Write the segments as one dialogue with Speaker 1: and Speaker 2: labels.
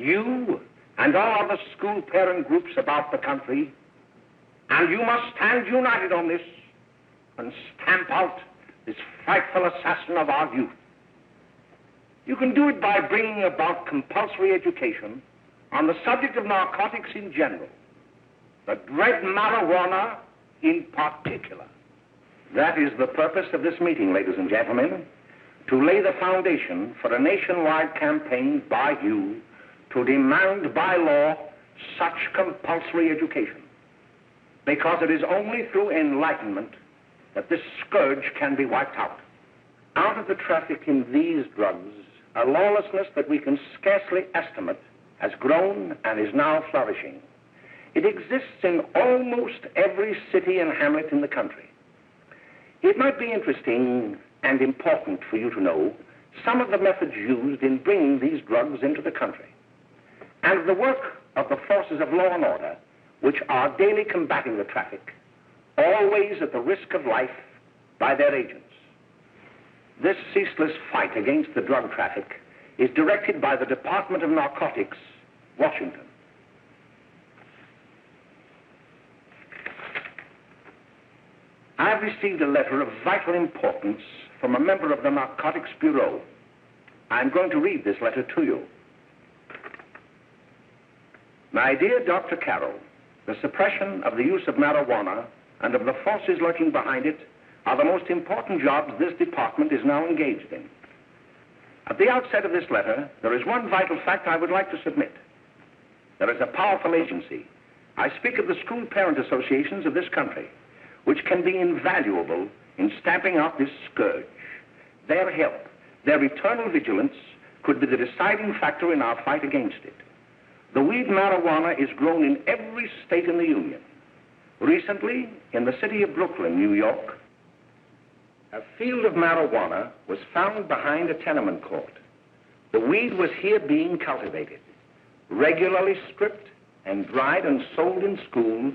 Speaker 1: you and all other school parent groups about the country, and you must stand united on this and stamp out this frightful assassin of our youth. You can do it by bringing about compulsory education on the subject of narcotics in general, the dread marijuana in particular. That is the purpose of this meeting, ladies and gentlemen, to lay the foundation for a nationwide campaign by you to demand by law such compulsory education. Because it is only through enlightenment that this scourge can be wiped out. Out of the traffic in these drugs, a lawlessness that we can scarcely estimate has grown and is now flourishing. It exists in almost every city and hamlet in the country. It might be interesting and important for you to know some of the methods used in bringing these drugs into the country, and the work of the forces of law and order which are daily combating the traffic, always at the risk of life by their agents. This ceaseless fight against the drug traffic is directed by the Department of Narcotics, Washington. I've received a letter of vital importance from a member of the Narcotics Bureau. I'm going to read this letter to you. My dear Dr. Carroll, the suppression of the use of marijuana and of the forces lurking behind it are the most important jobs this department is now engaged in. At the outset of this letter, there is one vital fact I would like to submit. There is a powerful agency. I speak of the school parent associations of this country, which can be invaluable in stamping out this scourge. Their help, their eternal vigilance, could be the deciding factor in our fight against it. The weed marijuana is grown in every state in the Union. Recently, in the city of Brooklyn, New York, a field of marijuana was found behind a tenement court. The weed was here being cultivated, regularly stripped and dried and sold in schools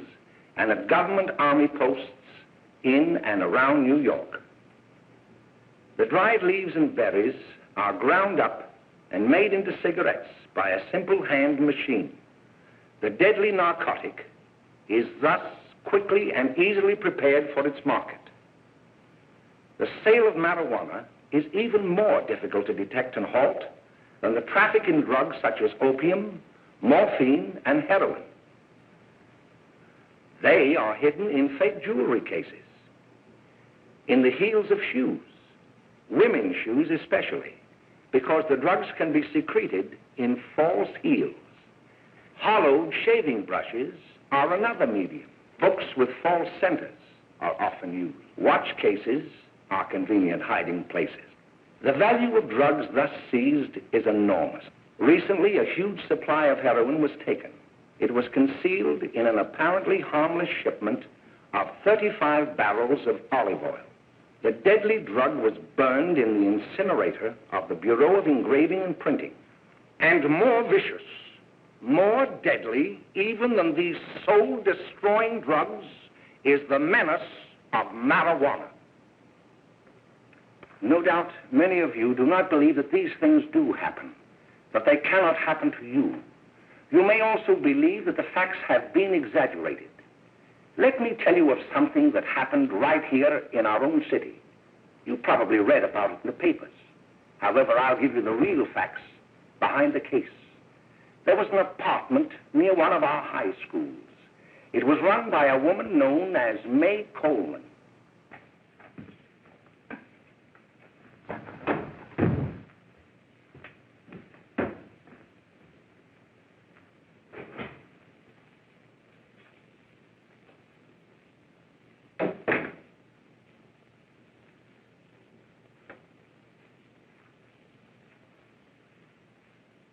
Speaker 1: and at government army posts in and around New York. The dried leaves and berries are ground up and made into cigarettes by a simple hand machine. The deadly narcotic is thus quickly and easily prepared for its market. The sale of marijuana is even more difficult to detect and halt than the traffic in drugs such as opium, morphine, and heroin. They are hidden in fake jewelry cases, in the heels of shoes, women's shoes especially, because the drugs can be secreted in false heels. Hollowed shaving brushes are another medium. Books with false centers are often used. Watch cases are convenient hiding places. The value of drugs thus seized is enormous. Recently, a huge supply of heroin was taken. It was concealed in an apparently harmless shipment of 35 barrels of olive oil. The deadly drug was burned in the incinerator of the Bureau of Engraving and Printing. And more vicious, more deadly even than these soul-destroying drugs is the menace of marijuana. No doubt many of you do not believe that these things do happen, that they cannot happen to you. You may also believe that the facts have been exaggerated. Let me tell you of something that happened right here in our own city. You probably read about it in the papers. However, I'll give you the real facts behind the case. There was an apartment near one of our high schools. It was run by a woman known as May Coleman.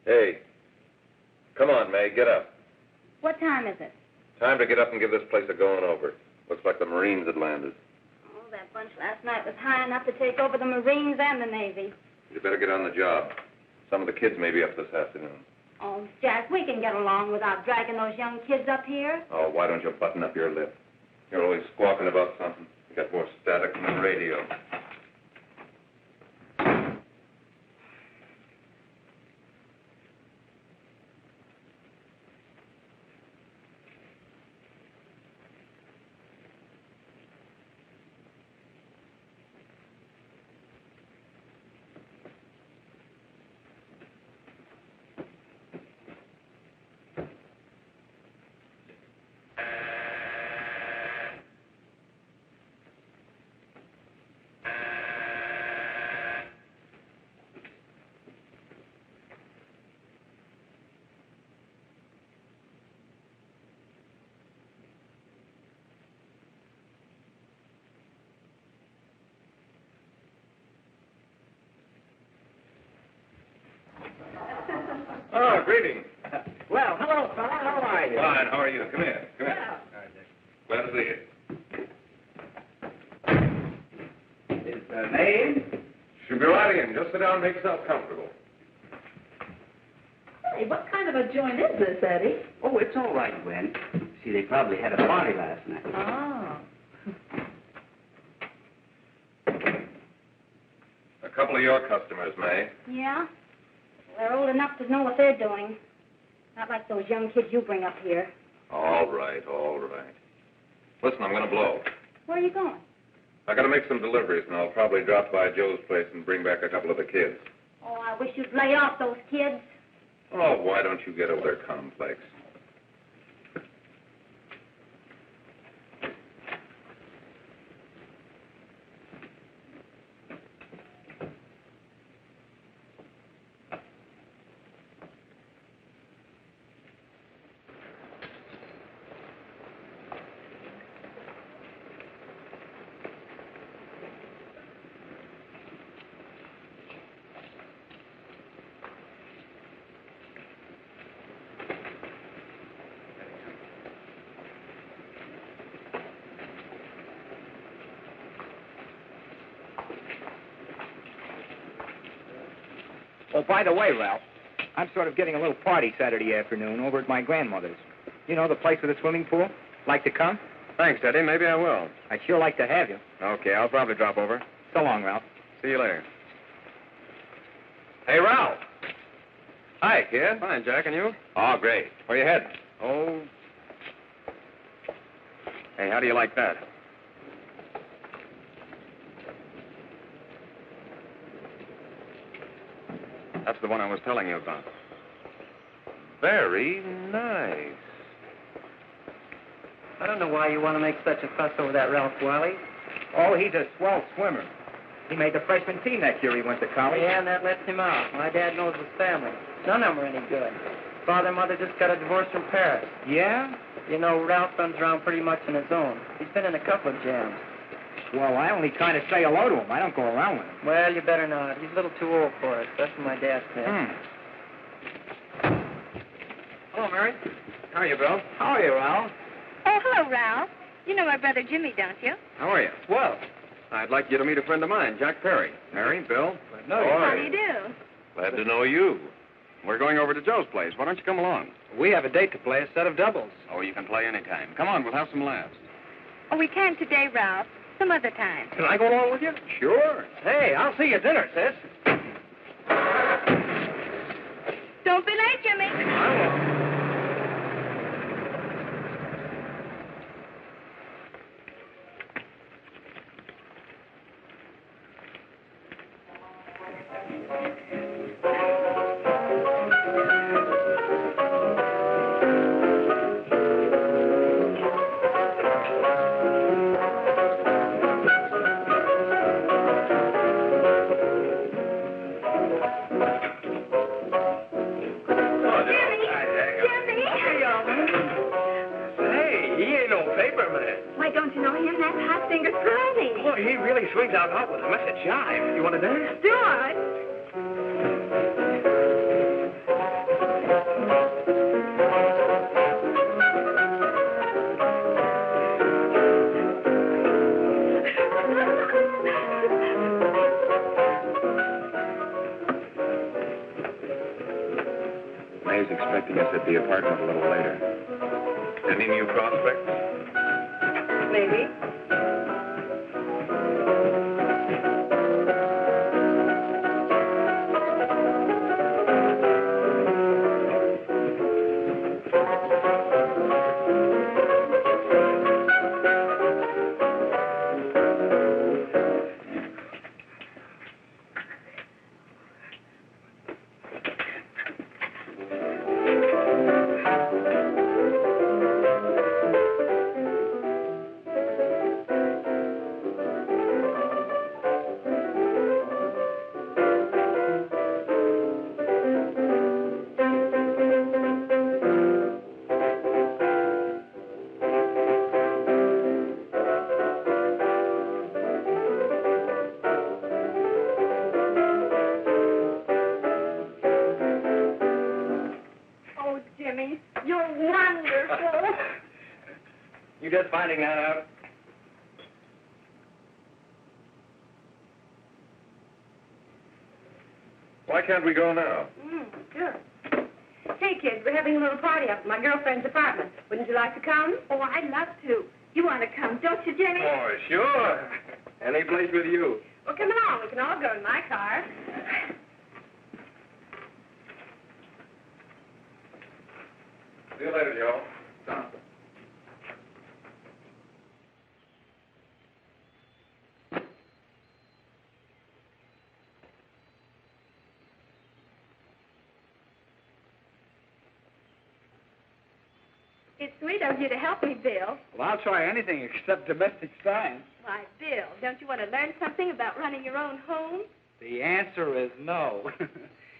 Speaker 2: Hey, come on, May, get up.
Speaker 3: What time is it?
Speaker 2: Time to get up and give this place a going over. Looks like the Marines had landed.
Speaker 3: Oh, that bunch last night was high enough to take over the Marines and the Navy.
Speaker 2: You better get on the job. Some of the kids may be up this afternoon.
Speaker 3: Oh, Jack, we can get along without dragging those young kids up here.
Speaker 2: Oh, why don't you button up your lip? You're always squawking about something. You got more static than the radio. Oh, greetings.
Speaker 4: Well, hello, fella. How are you?
Speaker 2: Fine, how are you? Come here. Come here. Glad to see you.
Speaker 4: Is the name?
Speaker 2: Should be right in. Just sit down and make yourself comfortable.
Speaker 5: Hey, what kind of a joint is this, Eddie?
Speaker 4: Oh, it's all right, Gwen. See, they probably had a party last night.
Speaker 5: Oh.
Speaker 2: A couple of your customers, May.
Speaker 3: Yeah? They're old enough to know what they're doing. Not like those young kids you bring up here.
Speaker 2: All right, all right. Listen, I'm going to blow.
Speaker 3: Where are you going?
Speaker 2: I got to make some deliveries, and I'll probably drop by Joe's place and bring back a couple of the kids.
Speaker 3: Oh, I wish you'd lay off those kids.
Speaker 2: Oh, why don't you get over their complex?
Speaker 6: Oh, by the way, Ralph, I'm sort of getting a little party Saturday afternoon over at my grandmother's. You know, the place with the swimming pool? Like to come?
Speaker 2: Thanks, Eddie. Maybe I will.
Speaker 6: I'd sure like to have you.
Speaker 2: Okay, I'll probably drop over.
Speaker 6: So long, Ralph.
Speaker 2: See you later. Hey, Ralph. Hi, kid. Fine, Jack, and you? Oh, great. Where you heading? Oh. Hey, how do you like that? That's the one I was telling you about. Very nice.
Speaker 4: I don't know why you want to make such a fuss over that Ralph Wiley.
Speaker 6: Oh, he's a swell swimmer. He made the freshman team that year he went to college.
Speaker 4: Yeah, and that lets him out. My dad knows his family. None of them are any good. Father and mother just got a divorce from Paris.
Speaker 6: Yeah?
Speaker 4: You know, Ralph runs around pretty much on his own. He's been in a couple of jams.
Speaker 6: Well, I only kind of say hello to him. I don't go around with him.
Speaker 4: Well, you better not. He's a little too old for it. That's what my dad said.
Speaker 2: Hello, Mary. How are you, Bill?
Speaker 6: How are you, Ralph?
Speaker 3: Oh, hello, Ralph. You know my brother Jimmy, don't you?
Speaker 2: How are you?
Speaker 6: Well,
Speaker 2: I'd like you to meet a friend of mine, Jack Perry. Mary, Bill.
Speaker 6: no,
Speaker 3: How do you do?
Speaker 2: Glad to know you. We're going over to Joe's place. Why don't you come along?
Speaker 6: we have a date to play, a set of doubles.
Speaker 2: Oh, you can play anytime. Come on, we'll have some laughs.
Speaker 3: Oh, we can't today, Ralph. Some other time.
Speaker 6: Can I go along with you?
Speaker 2: Sure.
Speaker 6: Hey, I'll see you at dinner, sis.
Speaker 3: Don't be late, Jimmy.
Speaker 6: I won't.
Speaker 3: Why, don't you know him? That's Hot Finger Friday.
Speaker 6: Boy, he really swings out hot with a message jive. You want to dance?
Speaker 3: Do I?
Speaker 2: May's expecting us at the apartment a little later. Any new prospects?
Speaker 5: Maybe.
Speaker 3: wonderful.
Speaker 6: You just finding that out?
Speaker 2: Why can't we go now?
Speaker 5: Sure. Hey, kids, we're having a little party up at my girlfriend's apartment. Wouldn't you like to come? Oh, I'd love to. You want to come, don't you, Jimmy?
Speaker 2: Oh, sure. Any place with you.
Speaker 5: Well, come along. We can all go in my car.
Speaker 2: See you later, Joe.
Speaker 5: It's sweet of you to help me, Bill.
Speaker 6: Well, I'll try anything except domestic science.
Speaker 5: Why, Bill, don't you want to learn something about running your own home?
Speaker 6: The answer is no.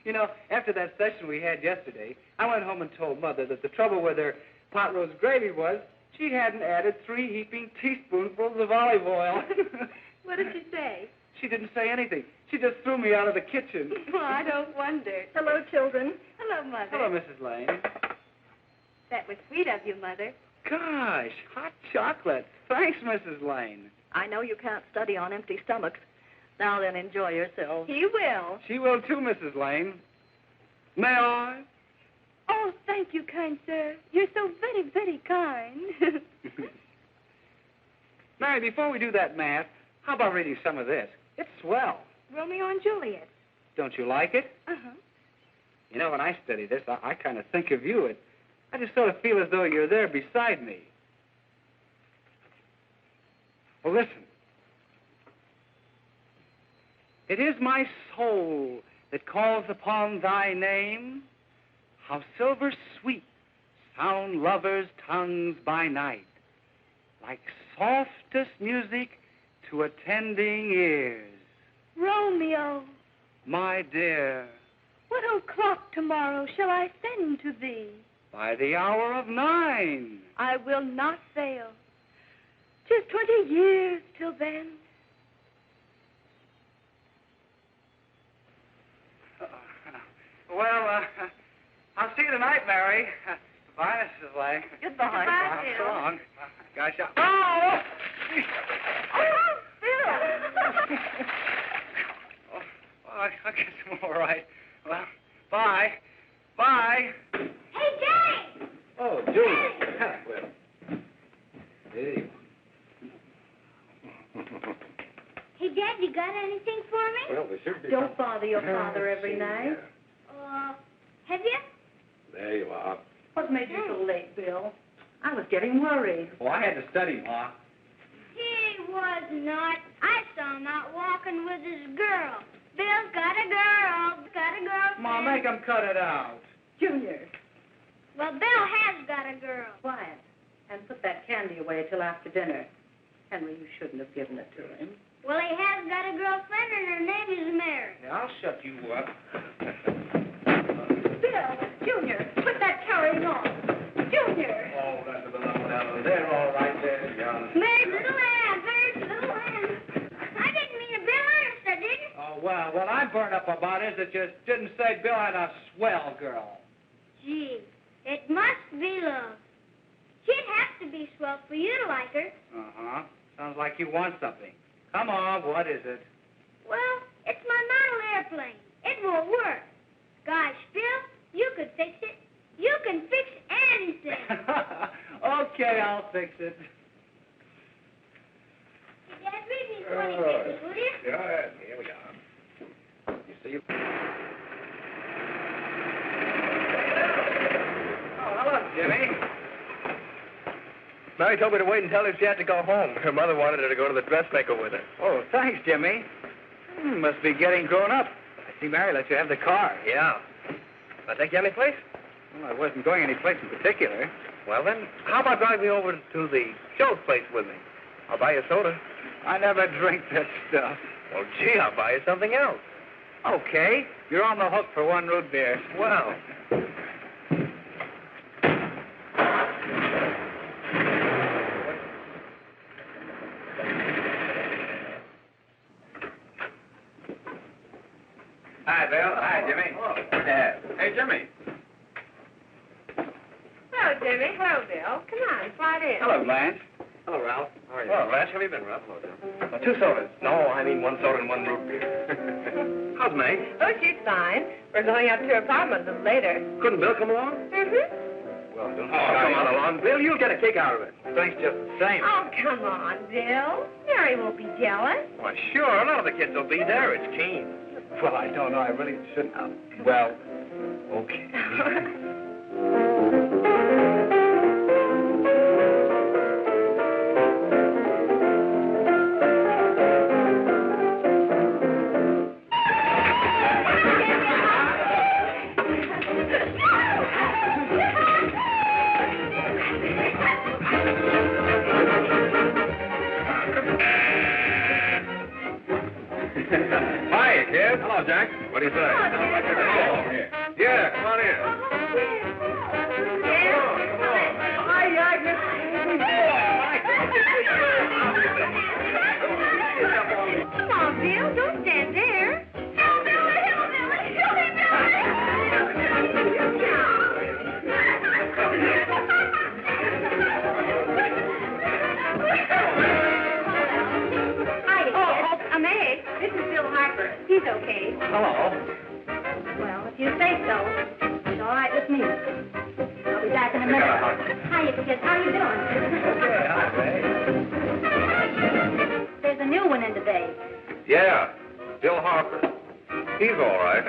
Speaker 6: You know, after that session we had yesterday, I went home and told Mother that the trouble with her pot roast gravy was she hadn't added 3 heaping teaspoonfuls of olive oil.
Speaker 5: What did she say?
Speaker 6: She didn't say anything. She just threw me out of the kitchen.
Speaker 5: Well, I don't wonder. Hello, children. Hello, Mother.
Speaker 6: Hello, Mrs. Lane.
Speaker 5: That was sweet of you, Mother.
Speaker 6: Gosh, hot chocolate. Thanks, Mrs. Lane.
Speaker 7: I know you can't study on empty stomachs. Now then, enjoy yourselves.
Speaker 5: He will.
Speaker 6: She will too, Mrs. Lane. May I?
Speaker 5: Oh, thank you, kind sir. You're so very, very kind.
Speaker 6: Mary, before we do that math, how about reading some of this? It's swell.
Speaker 5: Romeo and Juliet.
Speaker 6: Don't you like it?
Speaker 5: Uh-huh.
Speaker 6: You know, when I study this, I kind of think of you. I just sort of feel as though you're there beside me. Well, listen. It is my soul that calls upon thy name. How silver sweet sound lovers' tongues by night, like softest music to attending ears.
Speaker 5: Romeo,
Speaker 6: My dear,
Speaker 5: what o'clock tomorrow shall I send to thee?
Speaker 6: by the hour of 9.
Speaker 5: I will not fail. 'Tis 20 years till then.
Speaker 6: Well, I'll see you tonight, Mary. Goodbye, Mrs. Lane.
Speaker 7: Goodbye.
Speaker 5: Goodbye,
Speaker 6: So
Speaker 5: Bill.
Speaker 6: long. Gosh, oh!
Speaker 5: Oh, Bill!
Speaker 6: Oh, I guess I'm all right. Well, bye. Bye.
Speaker 3: Hey, Jay!
Speaker 6: Oh, Julie. Hey.
Speaker 3: Hey, Dad, you got anything for me?
Speaker 2: Well, there should be.
Speaker 7: Don't bother your father every night.
Speaker 3: Have you?
Speaker 2: There you are.
Speaker 7: What made you so late, Bill? I was getting worried.
Speaker 6: Oh, I had to study, Ma.
Speaker 3: He was not. I saw him out walking with his girl. Bill's got a girl. Got a girlfriend.
Speaker 6: Ma, make him cut it out.
Speaker 7: Junior,
Speaker 3: Well, Bill has got a girl.
Speaker 7: quiet. And put that candy away till after dinner. Henry, you shouldn't have given it to him.
Speaker 3: Well, he has got a girlfriend, and her name is Mary.
Speaker 6: Yeah, I'll shut you up.
Speaker 5: Bill, Junior, put that carrying on. Junior!
Speaker 2: Oh, that's a little down there, all right there, young.
Speaker 3: Mary's little lamb, Mary's little lamb. I didn't mean to Bill Ernest, I didn't.
Speaker 6: Oh, well, what I'm burned up about is that you didn't say Bill had a swell girl.
Speaker 3: Gee, it must be love. She'd have to be swell for you to like her.
Speaker 6: Uh-huh. Sounds like you want something. Come on, what is it?
Speaker 3: Well, it's my model airplane. It won't work. Gosh, Bill, you could fix it. You can fix anything.
Speaker 6: Okay, I'll fix it.
Speaker 3: Hey, Dad, read me 20 pages, will you?
Speaker 2: Yeah, here we are. You see?
Speaker 6: Oh, hello, Jimmy.
Speaker 8: Mary told me to wait and tell her she had to go home. Her mother wanted her to go to the dressmaker with her.
Speaker 6: Oh, thanks, Jimmy. Must be getting grown up. I see Mary let you have the car.
Speaker 8: Yeah. Can I take you any place?
Speaker 6: Well, I wasn't going any place in particular.
Speaker 8: Well, then, how about driving me over to the show's place with me? I'll buy you a soda.
Speaker 6: I never drink that stuff.
Speaker 8: Well, gee, I'll buy you something else.
Speaker 6: Okay, you're on the hook for 1 root beer.
Speaker 8: Well.
Speaker 6: Hi, Bill. Hi, Jimmy.
Speaker 2: Hey, Jimmy.
Speaker 5: Well, Jimmy. Hello, Bill. Come on, slide in.
Speaker 6: Hello, Blanche.
Speaker 8: Hello, Ralph. How are you?
Speaker 2: Well, Blanche, how have you been, Ralph? Hello, Jim.
Speaker 8: 2 sodas. No, I mean 1 soda and 1 root beer. How's May?
Speaker 5: Oh, she's fine. We're going up to her apartment a little later.
Speaker 8: Couldn't Bill come along?
Speaker 5: Mm-hmm.
Speaker 8: Well, don't come on along, Bill. You'll get a kick out of it. Thanks just the same.
Speaker 5: Oh, come on, Bill. Mary won't be jealous.
Speaker 8: Why, sure. None of the kids will be there. It's Keen.
Speaker 6: Well, I don't know. I really shouldn't. Well, okay.
Speaker 2: Hi, kid. Hello, Jack. What do you say? Yeah, come on in.
Speaker 3: Come on, Bill. Don't stand there.
Speaker 5: I'm Meg. This is Bill Harper. He's okay.
Speaker 8: Hello.
Speaker 3: Well, if you say so, it's all right with me. I'll be back in a minute. Hiya, kids. How you doing?
Speaker 8: Okay, hi, May.
Speaker 3: There's a new one in today.
Speaker 2: Yeah, Bill Harper. He's all right.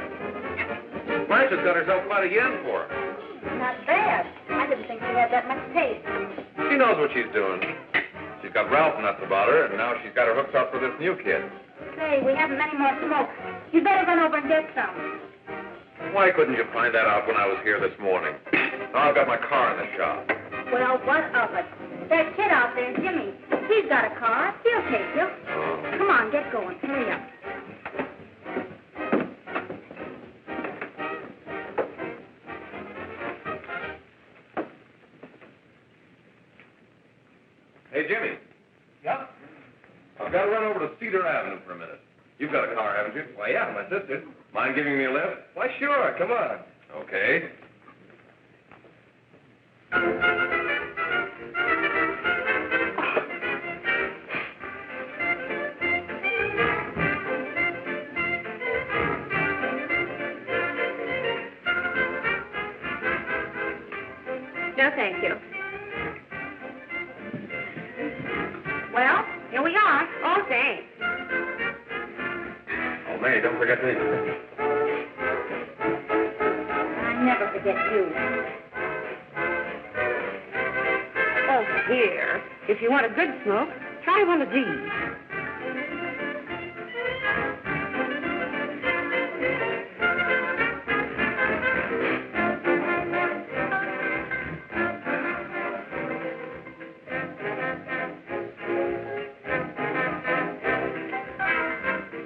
Speaker 2: Blanche has got herself quite a yen for him.
Speaker 3: Not bad. I didn't think she had that much taste.
Speaker 2: She knows what she's doing. She's got Ralph nuts about her, and now she's got her hooks up for this new kid.
Speaker 3: Say, we haven't many more smokes. You better run over and get some.
Speaker 2: Why couldn't you find that out when I was here this morning? Now I've got my car in the shop.
Speaker 3: Well, what of it? That kid out there, Jimmy, he's got a car. He'll take you. Come on, get going. Hurry up.
Speaker 2: Hey, Jimmy.
Speaker 8: Yeah?
Speaker 2: I've got to run over to Cedar Avenue for a minute. You've got a car, haven't you?
Speaker 8: Why, yeah, my sister.
Speaker 2: Mind giving me a lift?
Speaker 8: Why, sure. Come on.
Speaker 2: Okay.
Speaker 5: No, thank you.
Speaker 3: Well, here we are.
Speaker 5: Oh, thanks.
Speaker 2: Oh, May, don't forget me.
Speaker 3: I never forget you.
Speaker 5: Oh, here. If you want a good smoke, try one of these.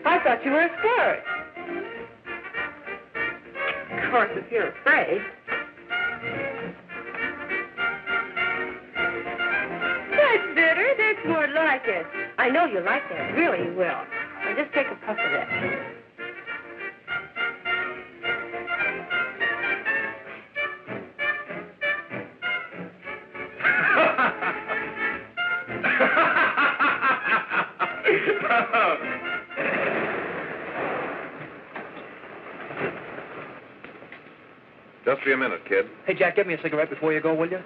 Speaker 5: I thought you were a squirt. Of course, if you're afraid. That's bitter. That's more like it. I know you like that. Really, you will. Now just take a puff of that.
Speaker 2: Just be a minute, kid.
Speaker 6: Hey, Jack, get me a cigarette before you go, will you?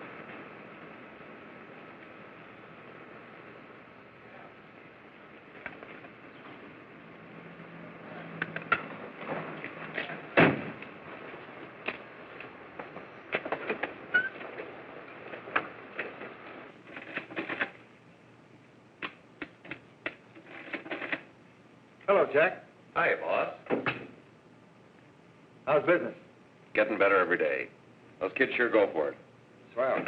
Speaker 8: Hello, Jack.
Speaker 2: Hi, boss.
Speaker 8: How's business?
Speaker 2: Getting better every day. Those kids sure go for it.
Speaker 8: Swell.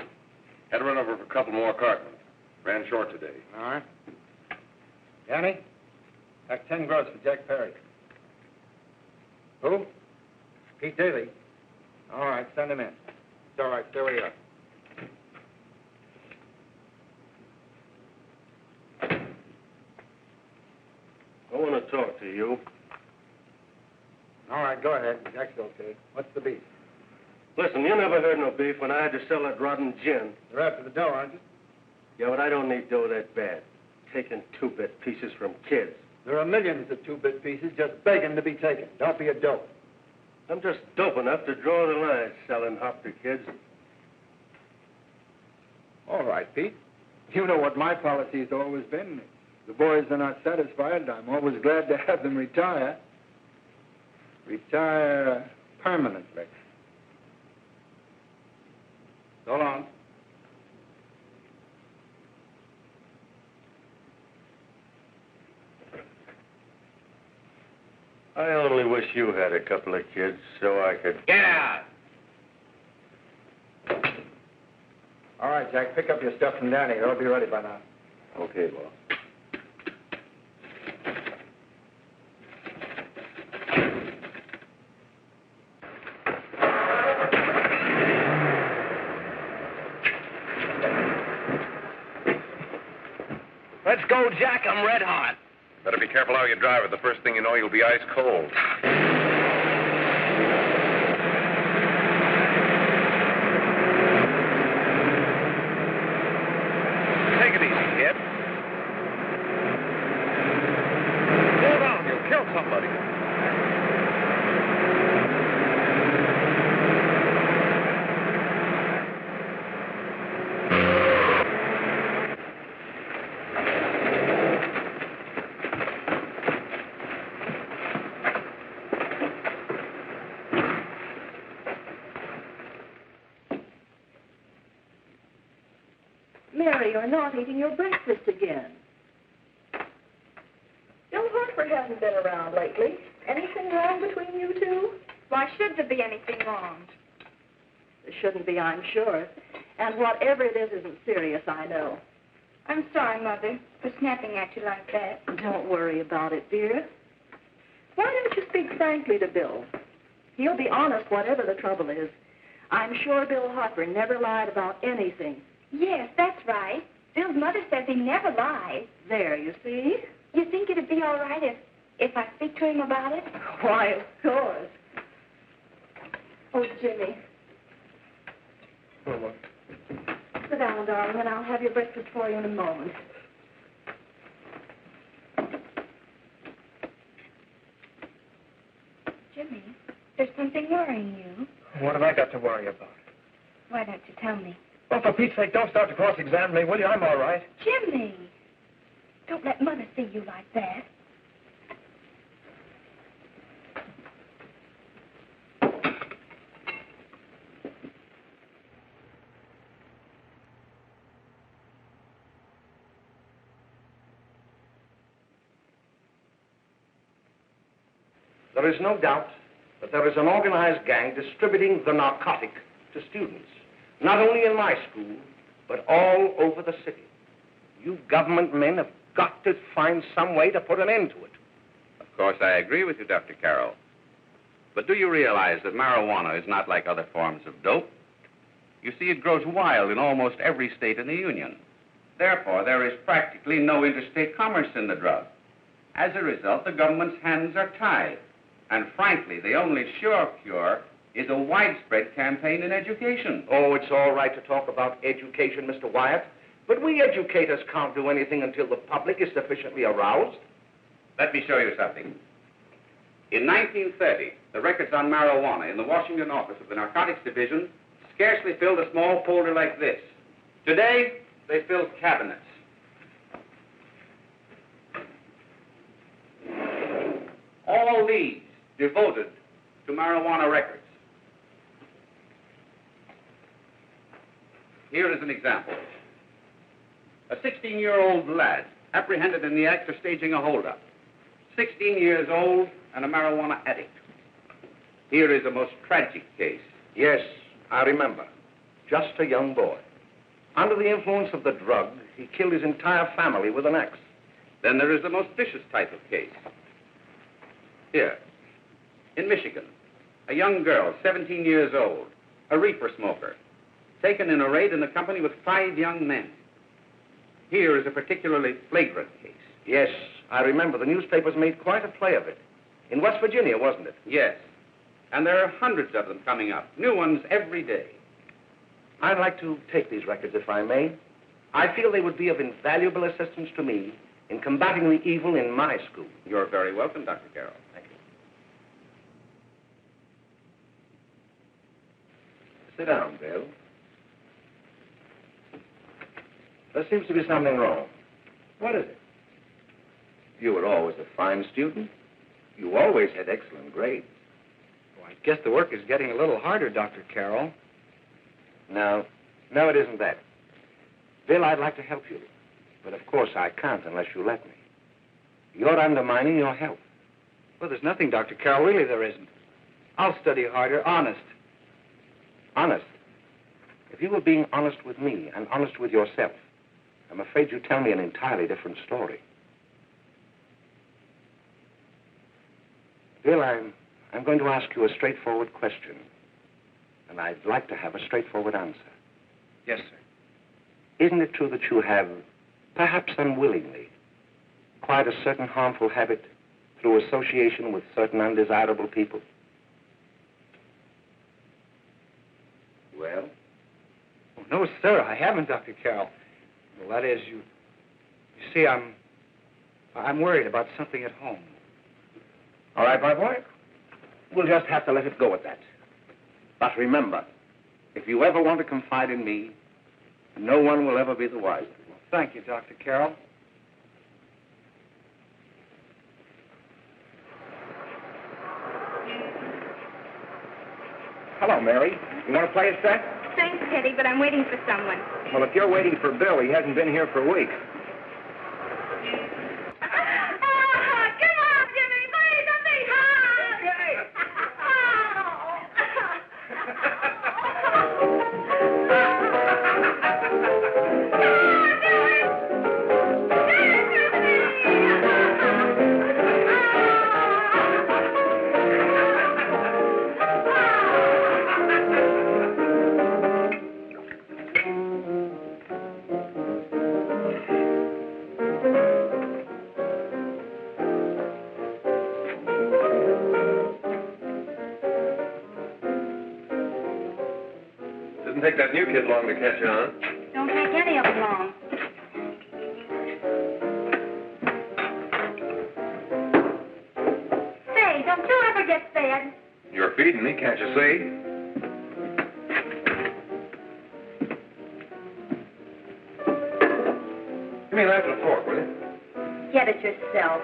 Speaker 2: Had to run over for a couple more cartons. Ran short today.
Speaker 8: All right. Danny, pack 10 gross for Jack Perry. Who? Pete Daly. All right, send him in. It's all right, stay where you are.
Speaker 9: I want to talk to you.
Speaker 8: All right, go ahead. Jack's okay. What's the beef?
Speaker 9: Listen, you never heard no beef when I had to sell that rotten gin.
Speaker 10: You're after the dough, aren't you?
Speaker 9: Yeah, but I don't need dough that bad. Taking two-bit pieces from kids.
Speaker 10: There are millions of two-bit pieces just begging to be taken. Don't be a dope.
Speaker 9: I'm just dope enough to draw the line selling hop to kids.
Speaker 10: All right, Pete. You know what my policy's always been. If the boys are not satisfied, I'm always glad to have them retire. Retire permanently. So long.
Speaker 9: I only wish you had a couple of kids so I could...
Speaker 2: Get out!
Speaker 10: All right, Jack, pick up your stuff from Danny. They'll be ready by now.
Speaker 9: Okay, boss.
Speaker 2: Let's go, Jack. I'm red hot.
Speaker 11: Better be careful how you drive it. The first thing you know, you'll be ice cold. Take it easy, kid. Slow down. You'll kill somebody.
Speaker 5: Mary, you're not eating your breakfast again. Bill Harper hasn't been around lately. Anything wrong between you two?
Speaker 3: Why should there be anything wrong?
Speaker 5: There shouldn't be, I'm sure. And whatever it is isn't serious, I know.
Speaker 3: I'm sorry, Mother, for snapping at you like that.
Speaker 5: Don't worry about it, dear. Why don't you speak frankly to Bill? He'll be honest whatever the trouble is. I'm sure Bill Harper never lied about anything.
Speaker 3: Yes, that's right. Bill's mother says he never lies.
Speaker 5: There, you see?
Speaker 3: You think it'd be all right if I speak to him about it?
Speaker 5: Why, of course. Oh, Jimmy. Sit down, darling, and I'll have your breakfast for you in a moment.
Speaker 3: Jimmy, there's something worrying you.
Speaker 10: What have I got to worry about?
Speaker 3: Why don't you tell me?
Speaker 10: Well, for Pete's sake, don't start to cross-examine me, will you? I'm all right.
Speaker 3: Jimmy! Don't let Mother see you like that.
Speaker 1: There is no doubt that there is an organized gang distributing the narcotic to students, not only in my school, but all over the city. You government men have got to find some way to put an end to it.
Speaker 2: Of course, I agree with you, Dr. Carroll. But do you realize that marijuana is not like other forms of dope? You see, it grows wild in almost every state in the Union. Therefore, there is practically no interstate commerce in the drug. As a result, the government's hands are tied. And frankly, the only sure cure is a widespread campaign in education.
Speaker 1: Oh, it's all right to talk about education, Mr. Wyatt, but we educators can't do anything until the public is sufficiently aroused.
Speaker 2: Let me show you something. In 1930, the records on marijuana in the Washington office of the Narcotics Division scarcely filled a small folder like this. Today, they fill cabinets. All these devoted to marijuana records. Here is an example. A 16-year-old lad apprehended in the act of staging a holdup. 16 years old and a marijuana addict. Here is a most tragic case.
Speaker 1: Yes, I remember. Just a young boy. Under the influence of the drug, he killed his entire family with an axe.
Speaker 2: Then there is the most vicious type of case. Here, in Michigan, a young girl, 17 years old, a reefer smoker, taken in a raid in the company with 5 young men. Here is a particularly flagrant case.
Speaker 1: Yes, I remember. The newspapers made quite a play of it. In West Virginia, wasn't it?
Speaker 2: Yes. And there are hundreds of them coming up, new ones every day.
Speaker 1: I'd like to take these records, if I may. I feel they would be of invaluable assistance to me in combating the evil in my school.
Speaker 2: You're very welcome, Dr. Carroll.
Speaker 1: Thank you. Sit down, Bill. There seems to be something wrong. What is it? You were always a fine student. You always had excellent grades.
Speaker 6: Well, I guess the work is getting a little harder, Dr. Carroll.
Speaker 1: No, it isn't that. Bill, I'd like to help you. But of course I can't unless you let me. You're undermining your health.
Speaker 6: Well, there's nothing, Dr. Carroll. Really, there isn't. I'll study harder, honest.
Speaker 1: Honest? If you were being honest with me and honest with yourself, I'm afraid you'd tell me an entirely different story. Bill, I'm going to ask you a straightforward question. And I'd like to have a straightforward answer.
Speaker 6: Yes, sir.
Speaker 1: Isn't it true that you have, perhaps unwillingly, acquired a certain harmful habit through association with certain undesirable people? Well?
Speaker 6: Oh, no, sir, I haven't, Dr. Carroll. Well, that is, you see, I'm worried about something at home.
Speaker 1: All right, my boy. We'll just have to let it go at that. But remember, if you ever want to confide in me, no one will ever be the wiser.
Speaker 6: Well, thank you, Dr. Carroll.
Speaker 10: Hello, Mary. You want to play a set?
Speaker 3: Thanks, Teddy, but I'm waiting for someone.
Speaker 10: Well, if you're waiting for Bill, he hasn't been here for weeks.
Speaker 3: Come on, Jimmy, play something hard.
Speaker 11: Didn't take that new kid long to catch on.
Speaker 3: Don't take any of them long. Say, don't you ever get fed?
Speaker 11: You're feeding me, can't you see? Give me a knife and a fork, will you?
Speaker 3: Get it yourself.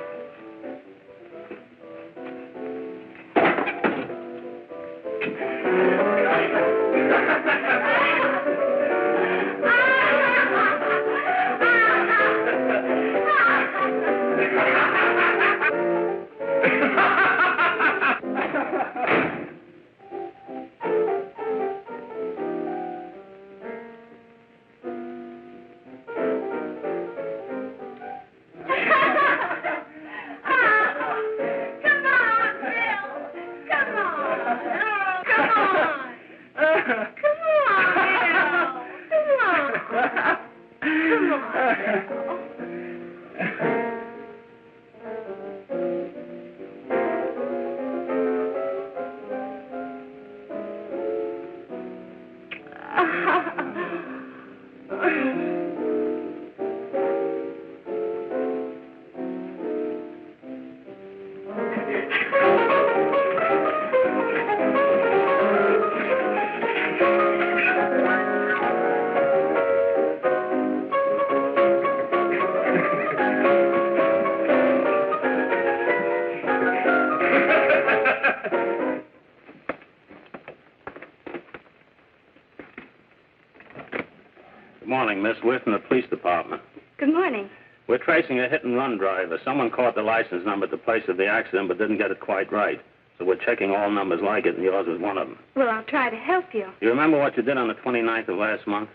Speaker 12: Good morning, Miss. We're from the police department.
Speaker 3: Good morning.
Speaker 12: We're tracing a hit-and-run driver. Someone caught the license number at the place of the accident but didn't get it quite right. So we're checking all numbers like it, and yours was one of them.
Speaker 3: Well, I'll try to help you.
Speaker 12: You remember what you did on the 29th of last month?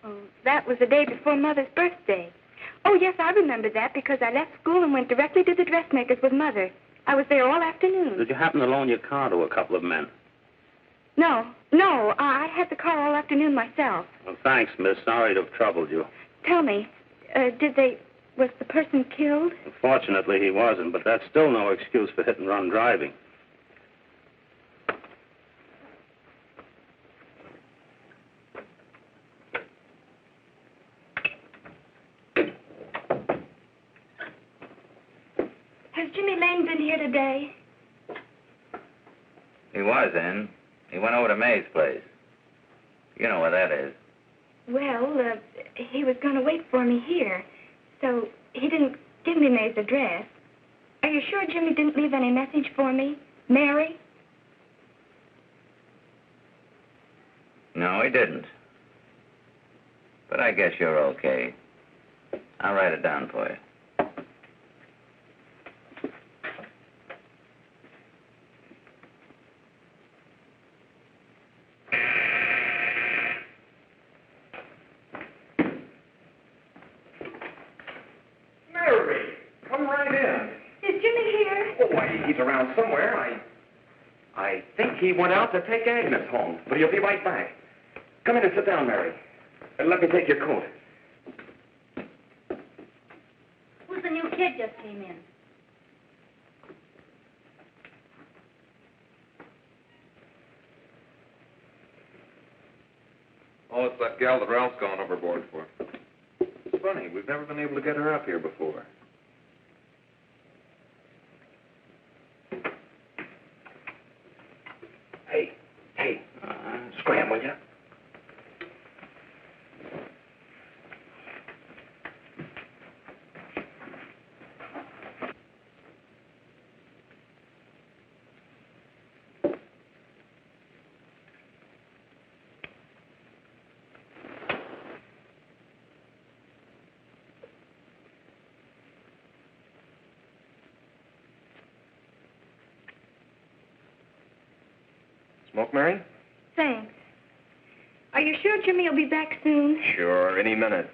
Speaker 3: Oh, that was the day before Mother's birthday. Oh, yes, I remember that because I left school and went directly to the dressmaker's with Mother. I was there all afternoon.
Speaker 12: Did you happen to loan your car to a couple of men?
Speaker 3: No, I had the car all afternoon myself.
Speaker 12: Well, thanks, miss. Sorry to have troubled you.
Speaker 3: Tell me, was the person killed?
Speaker 12: Unfortunately, he wasn't, but that's still no excuse for hit-and-run driving.
Speaker 3: Has Jimmy Lane been here today?
Speaker 13: He was in. He went over to May's place. You know where that is.
Speaker 3: Well, he was going to wait for me here, so he didn't give me May's address. Are you sure Jimmy didn't leave any message for me? Mary?
Speaker 13: No, he didn't. But I guess you're okay. I'll write it down for you.
Speaker 11: Mary, come right in.
Speaker 3: Is Jimmy here?
Speaker 11: Oh, why, he's around somewhere. I think he went out to take Agnes home, but he'll be right back. Come in and sit down, Mary. And let me take your coat.
Speaker 7: Who's the new kid just came in?
Speaker 11: Oh, it's that gal that Ralph's gone overboard for. Funny, we've never been able to get her up here before. Hey, scram, will you? Smoke, Mary?
Speaker 3: Thanks. Are you sure Jimmy will be back soon?
Speaker 11: Sure, any minute.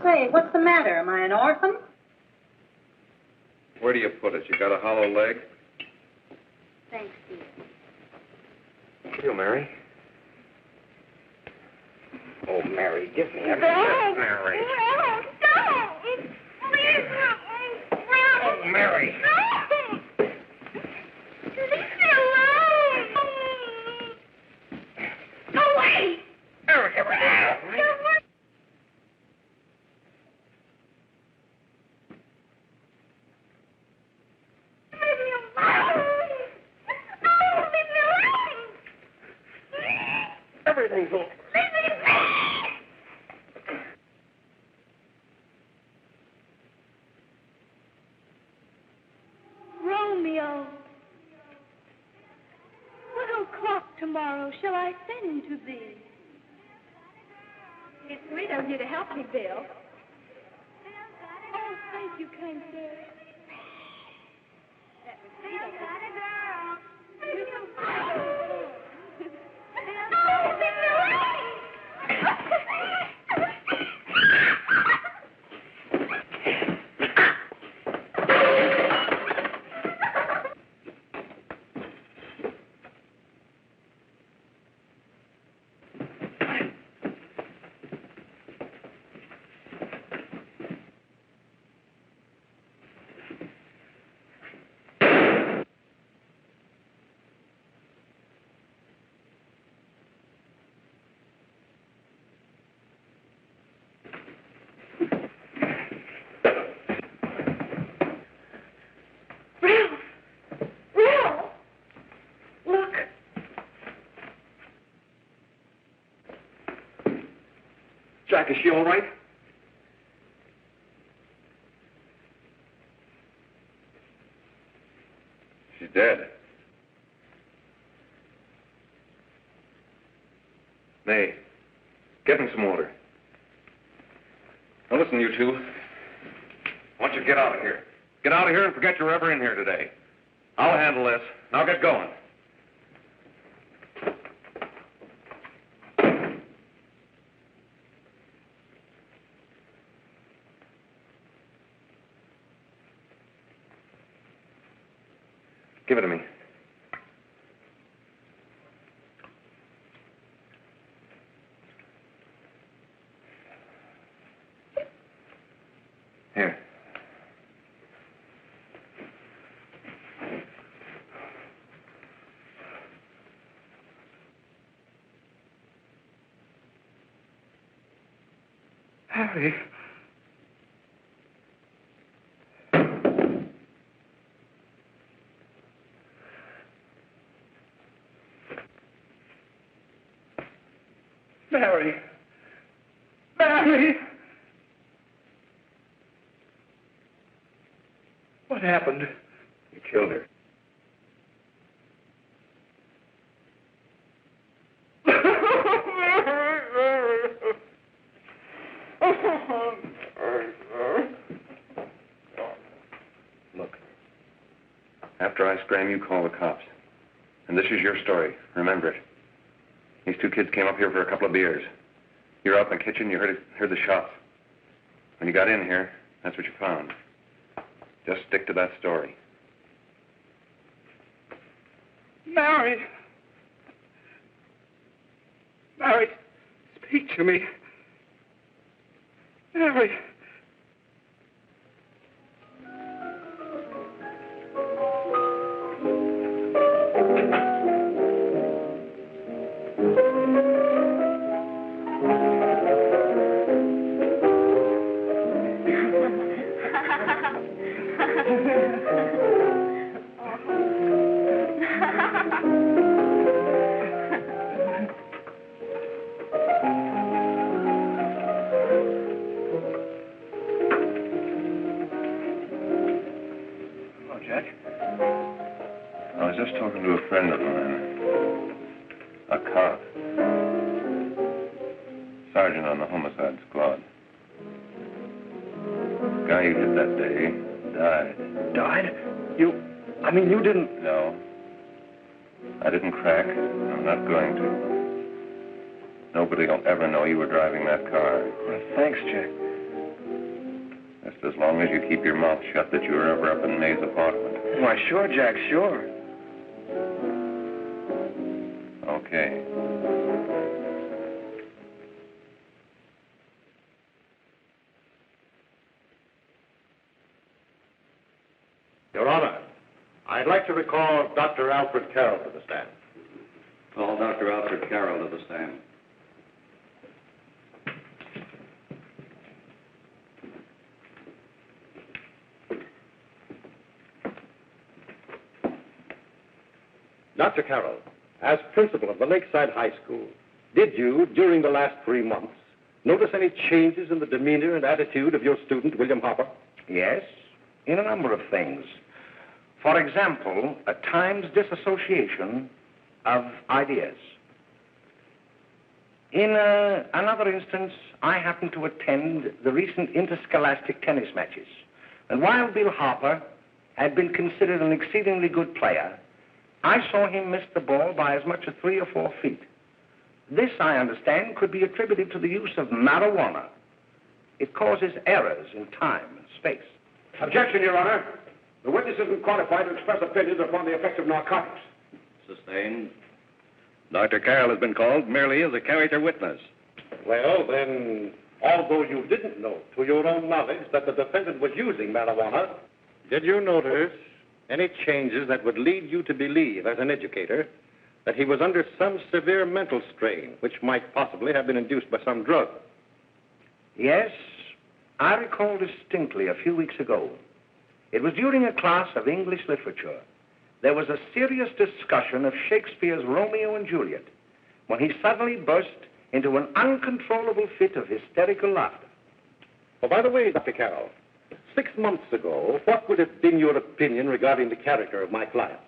Speaker 7: Say, what's the matter? Am I an orphan?
Speaker 11: Where do you put it? You got a hollow leg?
Speaker 7: Thanks, dear.
Speaker 11: You, Mary. Oh, Mary, give me a
Speaker 3: Don't.
Speaker 11: Mary.
Speaker 3: No, don't. Please, no.
Speaker 11: Oh, Mary.
Speaker 3: No. Leave me alone. Go away.
Speaker 11: Mary, get rid of me.
Speaker 3: Leave me alone. Oh, leave me alone.
Speaker 11: Everything's over.
Speaker 3: Romeo, what o'clock tomorrow shall I send to thee? It's sweet of you to help me, Bill. Oh, thank you, kind sir. That was sweet of you. Oh, leave me alone.
Speaker 11: Jack, is she all right?
Speaker 2: She's dead.
Speaker 11: May, get me some water. Now listen, you two. I want you to get out of here. Get out of here and forget you're ever in here today. I'll handle this. Now get going. Give it to me. Here.
Speaker 6: Harry. Mary. Mary! What happened?
Speaker 11: You killed her. Look. After I scram, you call the cops. And this is your story. Remember it. These two kids came up here for a couple of beers. You were out in the kitchen, you heard the shots. When you got in here, that's what you found. Just stick to that story.
Speaker 6: Mary! Mary, speak to me. Mary!
Speaker 11: I was just talking to a friend of mine, a cop, sergeant on the homicide squad. The guy you hit that day died.
Speaker 1: Died? You didn't...
Speaker 11: No. I didn't crack. I'm not going to. Nobody will ever know you were driving that car.
Speaker 1: Well, thanks, Jack.
Speaker 11: Just as long as you keep your mouth shut that you were ever up in May's apartment.
Speaker 1: Why, sure, Jack, sure.
Speaker 11: Okay.
Speaker 14: Your Honor, I'd like to recall Dr. Alfred Carroll to the stand.
Speaker 2: Call Dr. Alfred Carroll to the stand.
Speaker 14: Dr. Carroll, as principal of the Lakeside High School, did you, during the last 3 months, notice any changes in the demeanor and attitude of your student, William Hopper?
Speaker 1: Yes, in a number of things. For example, at times disassociation of ideas. In another instance, I happened to attend the recent interscholastic tennis matches. And while Bill Harper had been considered an exceedingly good player, I saw him miss the ball by as much as 3 or 4 feet. This, I understand, could be attributed to the use of marijuana. It causes errors in time and space.
Speaker 15: Objection, Your Honor. The witness isn't qualified to express opinions upon the effects of narcotics.
Speaker 2: Sustained.
Speaker 16: Dr. Carroll has been called merely as a character witness.
Speaker 14: Well, then, although you didn't know to your own knowledge that the defendant was using marijuana, did you notice any changes that would lead you to believe, as an educator, that he was under some severe mental strain, which might possibly have been induced by some drug?
Speaker 1: Yes, I recall distinctly a few weeks ago. It was during a class of English literature. There was a serious discussion of Shakespeare's Romeo and Juliet, when he suddenly burst into an uncontrollable fit of hysterical laughter.
Speaker 14: Oh, by the way, Dr. Carroll, 6 months ago, what would have been your opinion regarding the character of my client?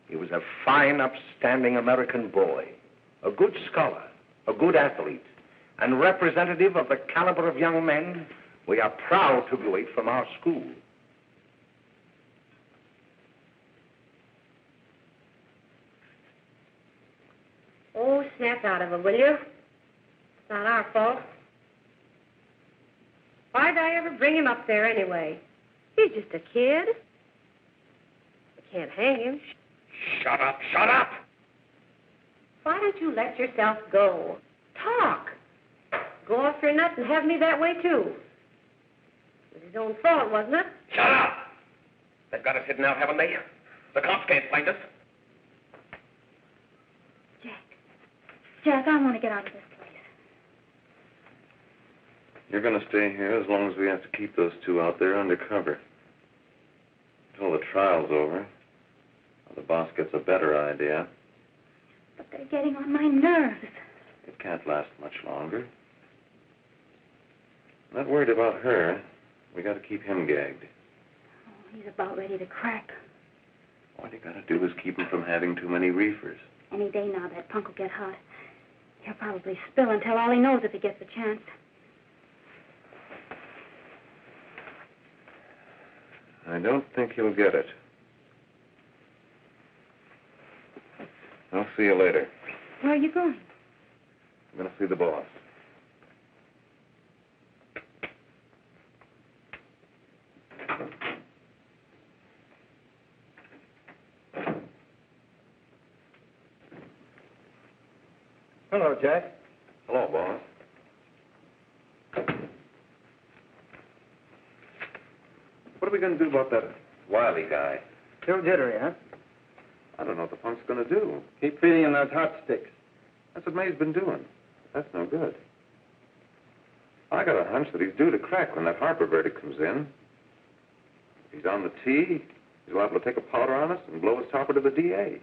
Speaker 1: He was a fine, upstanding American boy, a good scholar, a good athlete, and representative of the caliber of young men we are proud to graduate from our school.
Speaker 7: Oh, snap out of it, will you? It's not our fault. Why'd I ever bring him up there anyway? He's just a kid. I can't hang him.
Speaker 15: Shut up, shut up!
Speaker 7: Why don't you let yourself go? Talk. Go off your nut and have me that way, too. It was his own fault, wasn't it?
Speaker 15: Shut up! They've got us hidden out, haven't they? The cops can't find us.
Speaker 3: Jack, I want to get out of this place.
Speaker 11: You're going to stay here as long as we have to keep those two out there undercover. Until the trial's over. Or the boss gets a better idea.
Speaker 3: But they're getting on my nerves.
Speaker 11: It can't last much longer. I'm not worried about her. We got to keep him gagged.
Speaker 3: Oh, he's about ready to crack.
Speaker 11: All you got to do is keep him from having too many reefers.
Speaker 3: Any day now, that punk will get hot. He'll probably spill and tell all he knows if he gets a chance.
Speaker 11: I don't think he'll get it. I'll see you later.
Speaker 3: Where are you going?
Speaker 11: I'm going to see the boss.
Speaker 10: Hello, Jack.
Speaker 11: Hello, boss. What are we going to do about that Wiley guy?
Speaker 10: Still jittery, huh?
Speaker 11: I don't know what the punk's going to do.
Speaker 10: Keep feeding him those hot sticks.
Speaker 11: That's what May's been doing. That's no good. I got a hunch that he's due to crack when that Harper verdict comes in. If he's on the tee, he's liable to take a powder on us and blow his topper to the DA.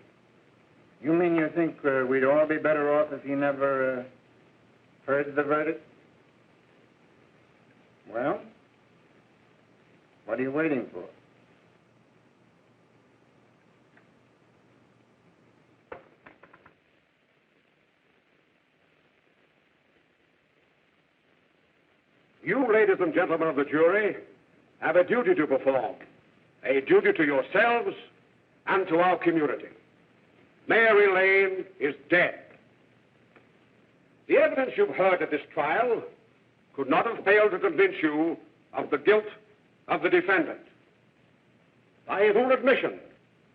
Speaker 10: You mean you think we'd all be better off if he never heard the verdict? Well, what are you waiting for?
Speaker 15: You, ladies and gentlemen of the jury, have a duty to perform. A duty to yourselves and to our community. Mary Lane is dead. The evidence you've heard at this trial could not have failed to convince you of the guilt of the defendant. By his own admission,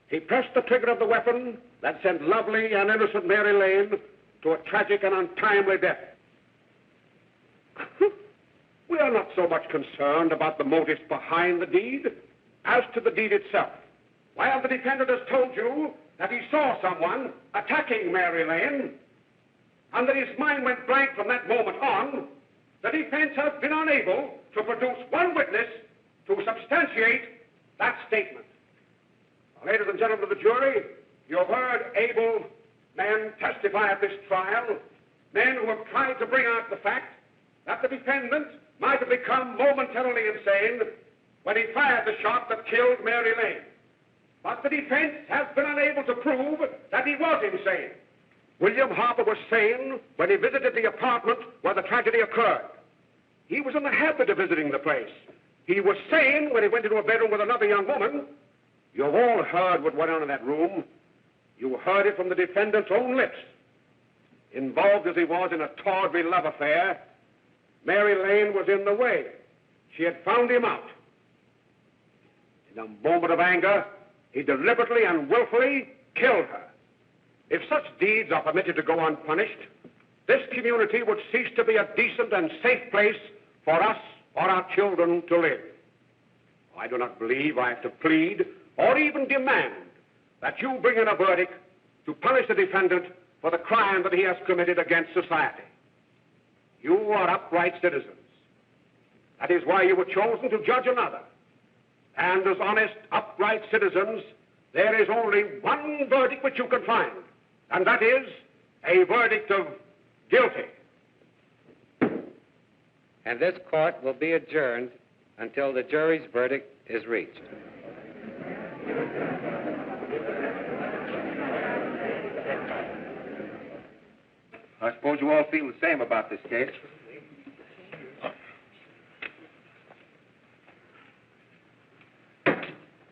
Speaker 15: he pressed the trigger of the weapon that sent lovely and innocent Mary Lane to a tragic and untimely death. We are not so much concerned about the motives behind the deed as to the deed itself. While the defendant has told you that he saw someone attacking Mary Lane and that his mind went blank from that moment on, the defense has been unable to produce one witness to substantiate that statement. Now, ladies and gentlemen of the jury, you have heard able men testify at this trial, men who have tried to bring out the fact that the defendant might have become momentarily insane when he fired the shot that killed Mary Lane. But the defense has been unable to prove that he was insane. William Harper was sane when he visited the apartment where the tragedy occurred. He was in the habit of visiting the place. He was sane when he went into a bedroom with another young woman. You've all heard what went on in that room. You heard it from the defendant's own lips. Involved as he was in a tawdry love affair, Mary Lane was in the way. She had found him out. In a moment of anger, he deliberately and willfully killed her. If such deeds are permitted to go unpunished, this community would cease to be a decent and safe place for us or our children to live. I do not believe I have to plead or even demand that you bring in a verdict to punish the defendant for the crime that he has committed against society. You are upright citizens. That is why you were chosen to judge another. And as honest, upright citizens, there is only one verdict which you can find, and that is a verdict of guilty.
Speaker 17: and this court will be adjourned until the jury's verdict is reached.
Speaker 11: I suppose you all feel the same about this case.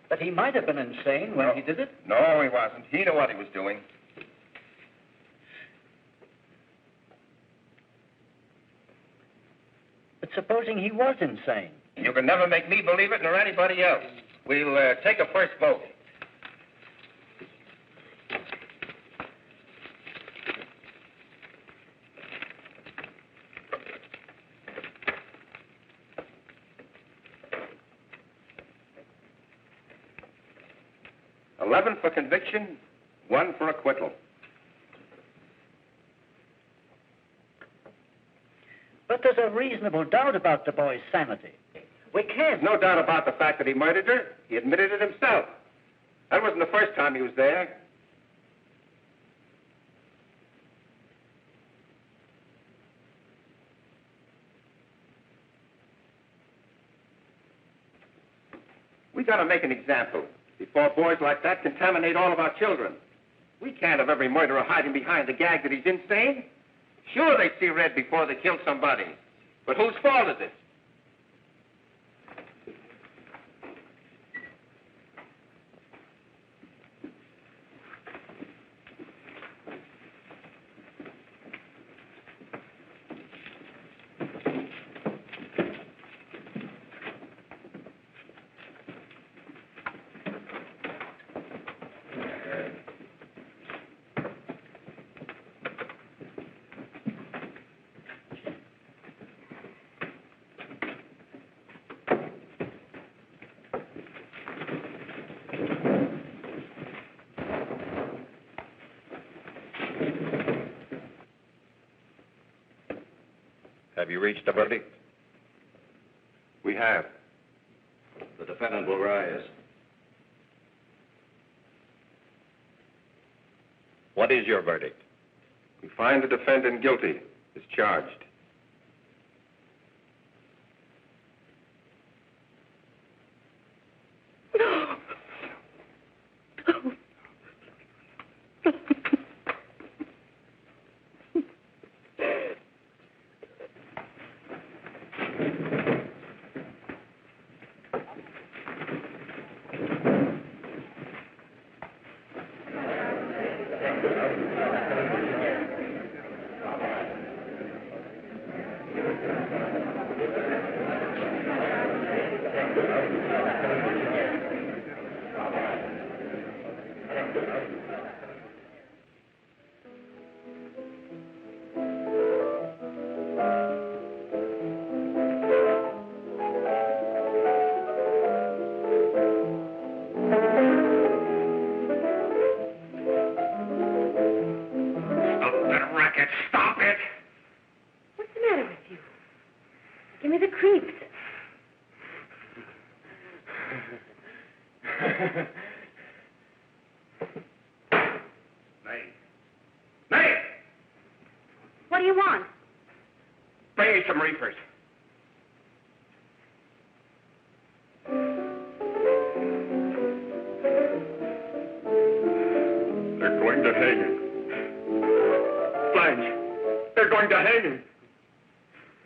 Speaker 18: But he might have been insane when he did it.
Speaker 11: No, he wasn't. He knew what he was doing.
Speaker 18: But supposing he was insane?
Speaker 11: You can never make me believe it, nor anybody else. We'll take a first vote. $11 for conviction, 1 for acquittal.
Speaker 18: But there's a reasonable doubt about the boy's sanity.
Speaker 11: We can't. No doubt about the fact that he murdered her. He admitted it himself. That wasn't the first time he was there. We got to make an example before boys like that contaminate all of our children. We can't have every murderer hiding behind the gag that he's insane. Sure, they see red before they kill somebody. But whose fault is it?
Speaker 16: Have you reached a verdict?
Speaker 11: We have.
Speaker 16: The defendant will rise. What is your verdict?
Speaker 11: We find the defendant guilty as charged.
Speaker 7: What do you want?
Speaker 15: Bring me some reefers.
Speaker 11: They're going to hang him. Blanche, they're going to hang him.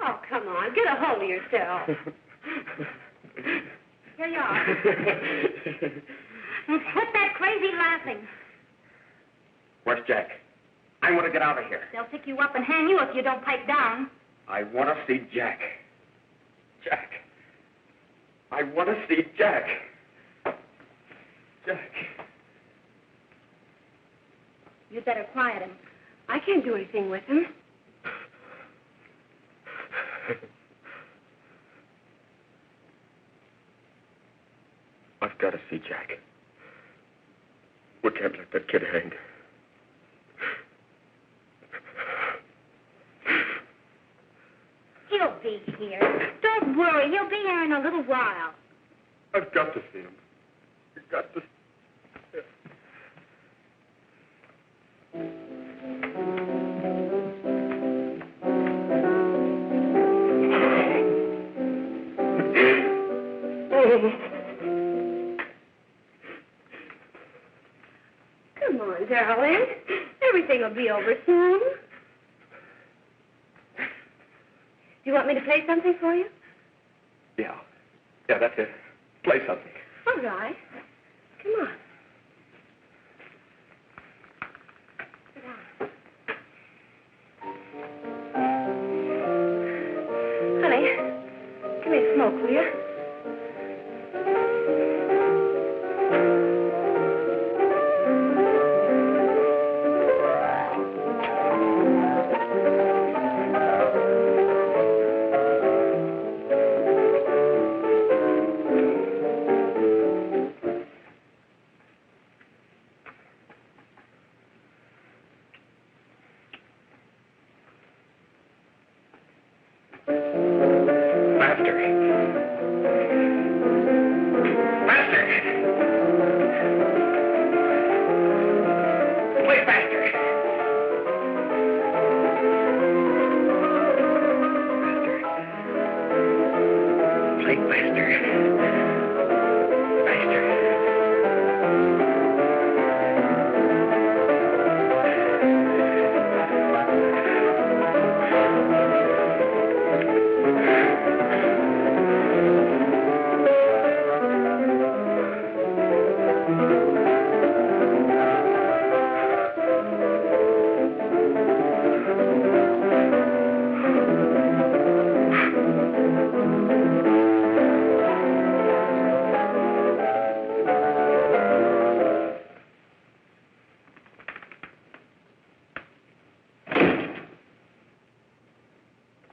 Speaker 7: Oh, come on. Get a hold of yourself. Here you are. And quit that crazy laughing.
Speaker 15: Where's Jack? I want to get out of here.
Speaker 7: They'll pick you up and hang you if you don't pipe down.
Speaker 15: I want to see Jack. Jack. I want to see Jack. Jack.
Speaker 7: You'd better quiet him. I can't do anything with him.
Speaker 15: I've got to see Jack. We can't let that kid hang.
Speaker 7: He'll be here. Don't worry. He'll be here in a little while.
Speaker 15: I've got to see him. I've got to.
Speaker 7: on, darling. Everything will be over soon. Do you want me to play something for you?
Speaker 11: Yeah. Yeah, that's it. Play something.
Speaker 7: All right. Come on. Sit down. Honey, give me a smoke, will you?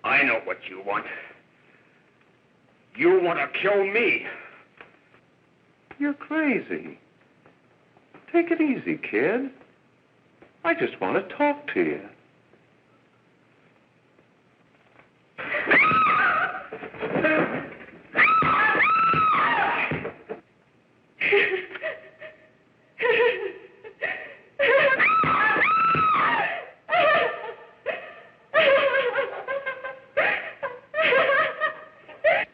Speaker 15: I know what you want. You want to kill me.
Speaker 11: You're crazy. Take it easy, kid. I just want to talk to you.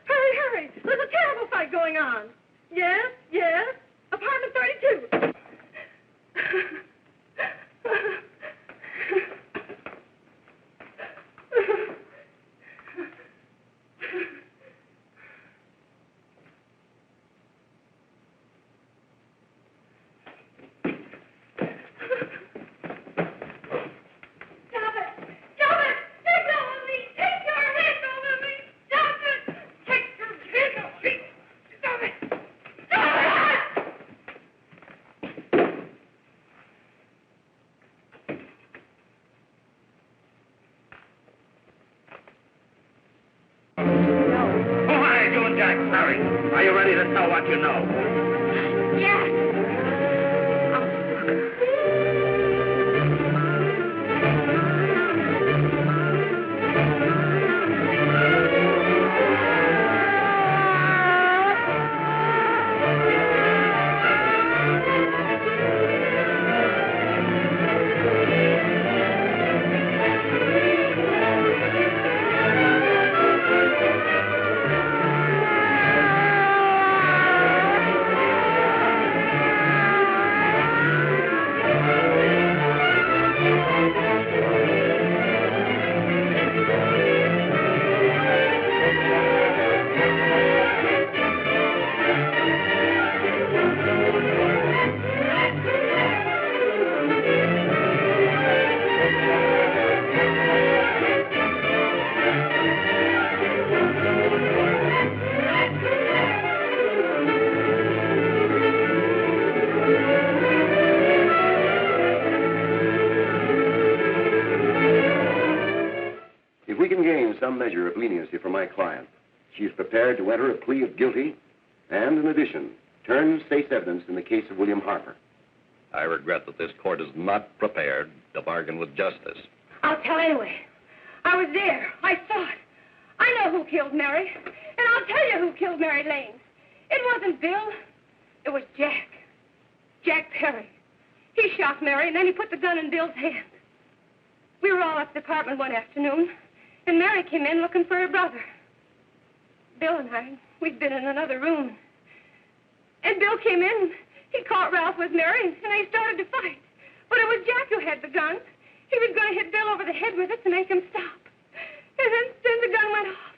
Speaker 5: Hurry! There's a terrible fight going on. Yes? Apartment 32.
Speaker 12: Are you ready to know what you know?
Speaker 7: Yes.
Speaker 19: If we can gain some measure of leniency for my client, she is prepared to enter a plea of guilty and, in addition, turn state's evidence in the case of William Harper.
Speaker 16: I regret that this court is not prepared to bargain with justice.
Speaker 7: I'll tell anyway. I was there. I saw it. I know who killed Mary. And I'll tell you who killed Mary Lane. It wasn't Bill. It was Jack. Jack Perry. He shot Mary, and then he put the gun in Bill's hand. We were all at the apartment one afternoon, and Mary came in looking for her brother. Bill and I, we'd been in another room. And Bill came in, he caught Ralph with Mary, and they started to fight. Jack who had the gun. He was going to hit Bill over the head with it to make him stop. And then the gun went off.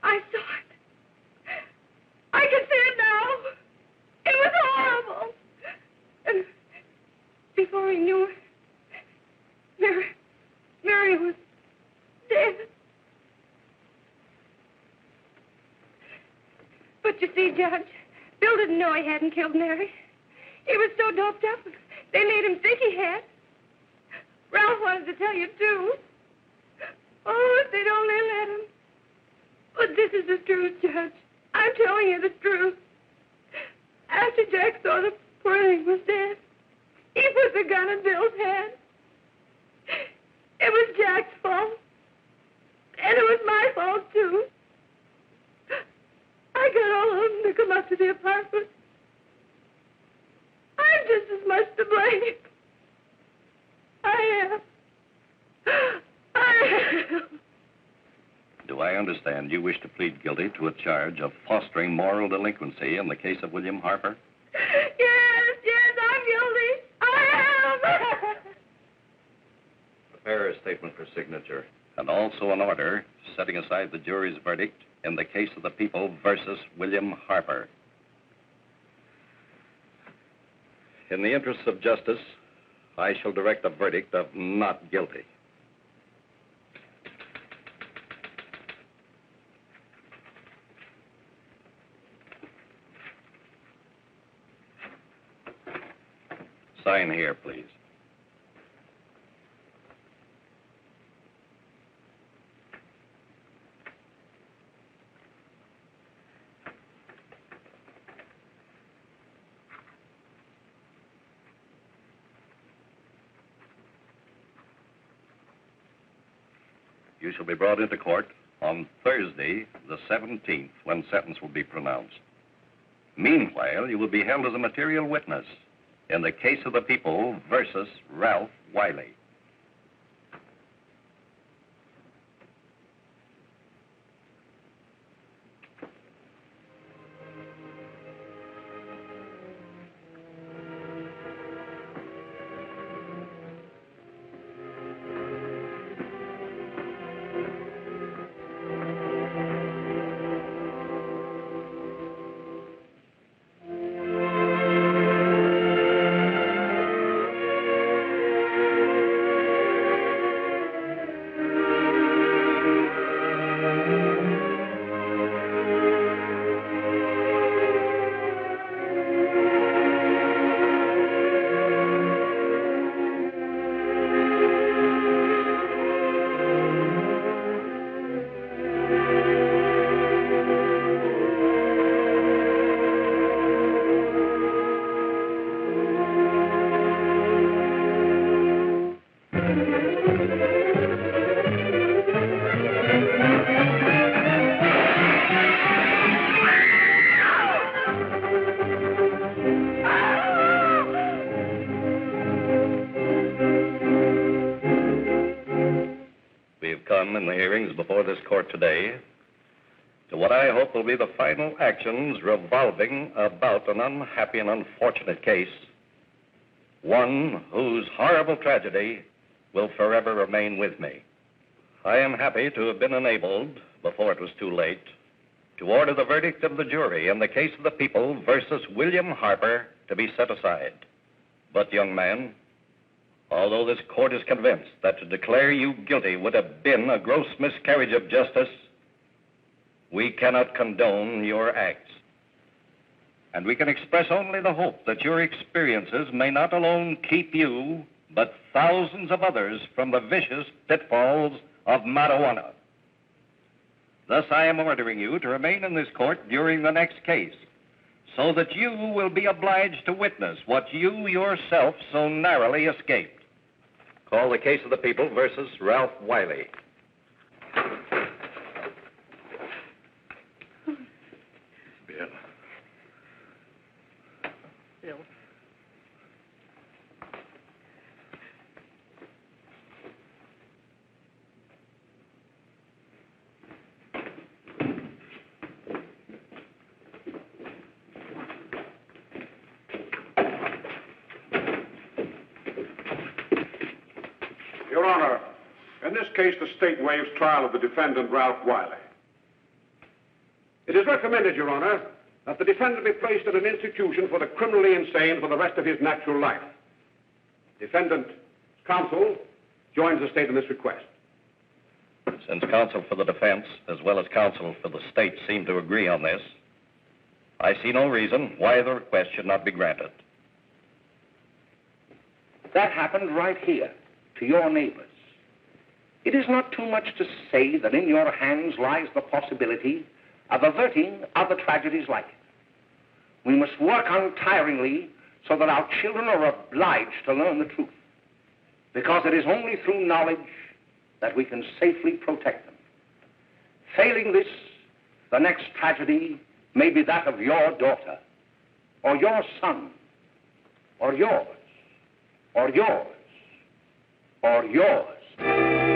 Speaker 7: I saw it. I can see it now. It was horrible. And before he knew it, Mary was dead. But you see, Judge, Bill didn't know he hadn't killed Mary. He was so doped up, they made him think he had. Ralph wanted to tell you, too. Oh, if they'd only let him. But this is the truth, Judge. I'm telling you the truth. After Jack saw the poor thing was dead, he put the gun in Bill's hand. It was Jack's fault. And it was my fault, too. I got all of them to come up to the apartment. I'm just as much to blame. I am.
Speaker 16: Do I understand you wish to plead guilty to a charge of fostering moral delinquency in the case of William Harper?
Speaker 7: Yes, I'm guilty. I am.
Speaker 16: Prepare a statement for signature. And also an order setting aside the jury's verdict in the case of the people versus William Harper. In the interests of justice, I shall direct a verdict of not guilty. Sign here, please. You shall be brought into court on Thursday, the 17th, when sentence will be pronounced. Meanwhile, you will be held as a material witness in the case of the people versus Ralph Wiley. In the hearings before this court today to what I hope will be the final actions revolving about an unhappy and unfortunate case, one whose horrible tragedy will forever remain with me. I am happy to have been enabled, before it was too late, to order the verdict of the jury in the case of the people versus William Harper to be set aside. But, young man, although this court is convinced that to declare you guilty would have been a gross miscarriage of justice, we cannot condone your acts. And we can express only the hope that your experiences may not alone keep you, but thousands of others from the vicious pitfalls of marijuana. Thus, I am ordering you to remain in this court during the next case, so that you will be obliged to witness what you yourself so narrowly escaped. Call the case of the people versus Ralph Wiley.
Speaker 14: Bill.
Speaker 5: Bill.
Speaker 15: Your Honor, in this case, the state waives trial of the defendant, Ralph Wiley. It is recommended, Your Honor, that the defendant be placed in an institution for the criminally insane for the rest of his natural life. Defendant counsel joins the state in this request.
Speaker 16: Since counsel for the defense, as well as counsel for the state, seem to agree on this, I see no reason why the request should not be granted.
Speaker 1: That happened right here, to your neighbors. It is not too much to say that in your hands lies the possibility of averting other tragedies like it. We must work untiringly so that our children are obliged to learn the truth, because it is only through knowledge that we can safely protect them. Failing this, the next tragedy may be that of your daughter, or your son, or yours, or yours, or yours.